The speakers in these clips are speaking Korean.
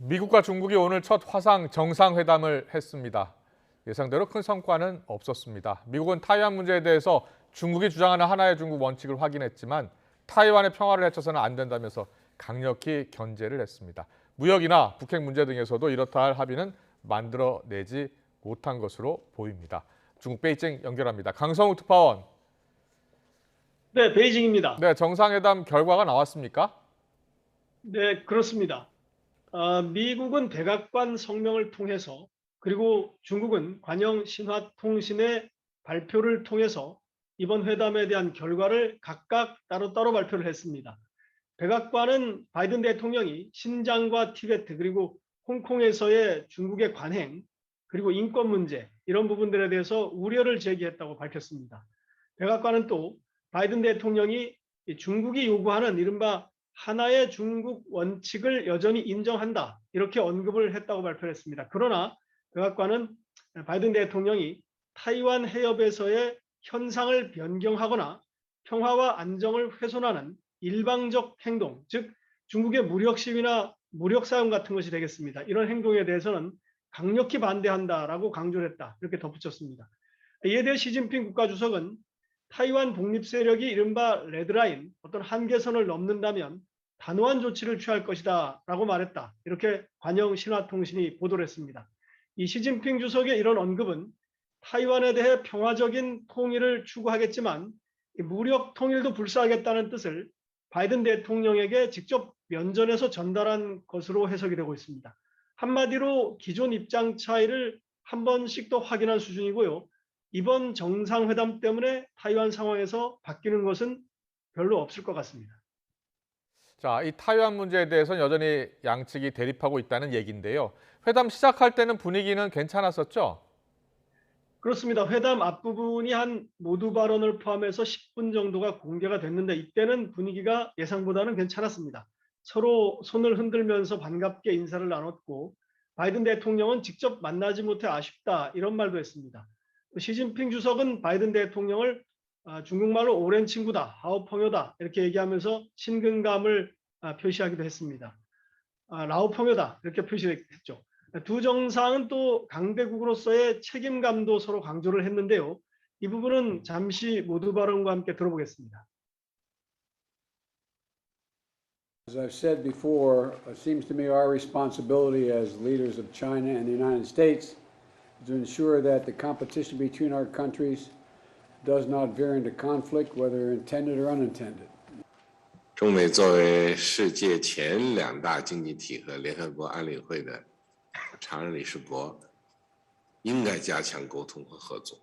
미국과 중국이 오늘 첫 화상 정상회담을 했습니다. 예상대로 큰 성과는 없었습니다. 미국은 타이완 문제에 대해서 중국이 주장하는 하나의 중국 원칙을 확인했지만 타이완의 평화를 해쳐서는 안 된다면서 강력히 견제를 했습니다. 무역이나 북핵 문제 등에서도 이렇다 할 합의는 만들어내지 못한 것으로 보입니다. 중국 베이징 연결합니다. 강성욱 특파원. 네, 베이징입니다. 네, 정상회담 결과가 나왔습니까? 네, 그렇습니다. 미국은 백악관 성명을 통해서 그리고 중국은 관영 신화통신의 발표를 통해서 이번 회담에 대한 결과를 각각 따로따로 발표를 했습니다. 백악관은 바이든 대통령이 신장과 티베트 그리고 홍콩에서의 중국의 관행 그리고 인권 문제 이런 부분들에 대해서 우려를 제기했다고 밝혔습니다. 백악관은 또 바이든 대통령이 중국이 요구하는 이른바 하나의 중국 원칙을 여전히 인정한다 이렇게 언급을 했다고 발표했습니다. 그러나 백악관은 바이든 대통령이 타이완 해협에서의 현상을 변경하거나 평화와 안정을 훼손하는 일방적 행동, 즉 중국의 무력 시위나 무력 사용 같은 것이 되겠습니다. 이런 행동에 대해서는 강력히 반대한다라고 강조를 했다 이렇게 덧붙였습니다. 이에 대해 시진핑 국가주석은 타이완 독립 세력이 이른바 레드라인 어떤 한계선을 넘는다면 단호한 조치를 취할 것이다 라고 말했다. 이렇게 관영 신화통신이 보도를 했습니다. 이 시진핑 주석의 이런 언급은 타이완에 대해 평화적인 통일을 추구하겠지만 무력 통일도 불사하겠다는 뜻을 바이든 대통령에게 직접 면전에서 전달한 것으로 해석이 되고 있습니다. 한마디로 기존 입장 차이를 한 번씩 더 확인한 수준이고요. 이번 정상회담 때문에 타이완 상황에서 바뀌는 것은 별로 없을 것 같습니다. 자, 이 타이완 문제에 대해서는 여전히 양측이 대립하고 있다는 얘기인데요. 회담 시작할 때는 분위기는 괜찮았었죠? 그렇습니다. 회담 앞부분이 한 모두 발언을 포함해서 10분 정도가 공개가 됐는데 이때는 분위기가 예상보다는 괜찮았습니다. 서로 손을 흔들면서 반갑게 인사를 나눴고 바이든 대통령은 직접 만나지 못해 아쉽다 이런 말도 했습니다. 시진핑 주석은 바이든 대통령을 중국말로 오랜 친구다, 하오펑요다 이렇게 얘기하면서 친근감을 표시하기도 했습니다. 라오펑요다 이렇게 표시했죠. 두 정상은 또 강대국으로서의 책임감도 서로 강조를 했는데요. 이 부분은 잠시 모두 발언과 함께 들어보겠습니다. As I've said before, it seems to me our responsibility as leaders of China and the United States is to ensure that the competition between our countries does not veer into conflict, whether intended or unintended. 中美作为世界前两大经济体和联合国安理会的常任理事国，应该加强沟通和合作。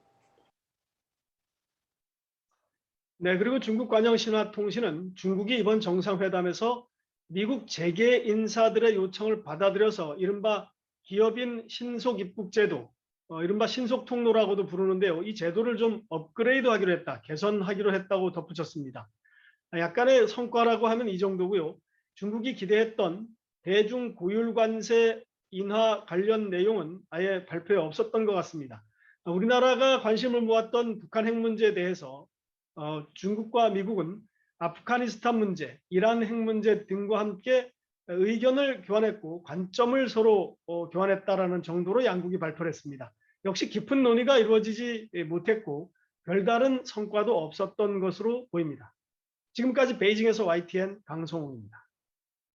네, 그리고 중국 관영 신화통신은 중국이 이번 정상회담에서 미국 재계 인사들의 요청을 받아들여서 이른바 기업인 신속 입국 제도, 이른바 신속 통로라고도 부르는데요. 이 제도를 좀 업그레이드하기로 했다, 개선하기로 했다고 덧붙였습니다. 약간의 성과라고 하면 이 정도고요. 중국이 기대했던 대중 고율 관세 인하 관련 내용은 아예 발표에 없었던 것 같습니다. 우리나라가 관심을 모았던 북한 핵 문제에 대해서 중국과 미국은 아프가니스탄 문제, 이란 핵 문제 등과 함께 의견을 교환했고 관점을 서로 교환했다라는 정도로 양국이 발표를 했습니다. 역시 깊은 논의가 이루어지지 못했고 별다른 성과도 없었던 것으로 보입니다. 지금까지 베이징에서 YTN 강성웅입니다.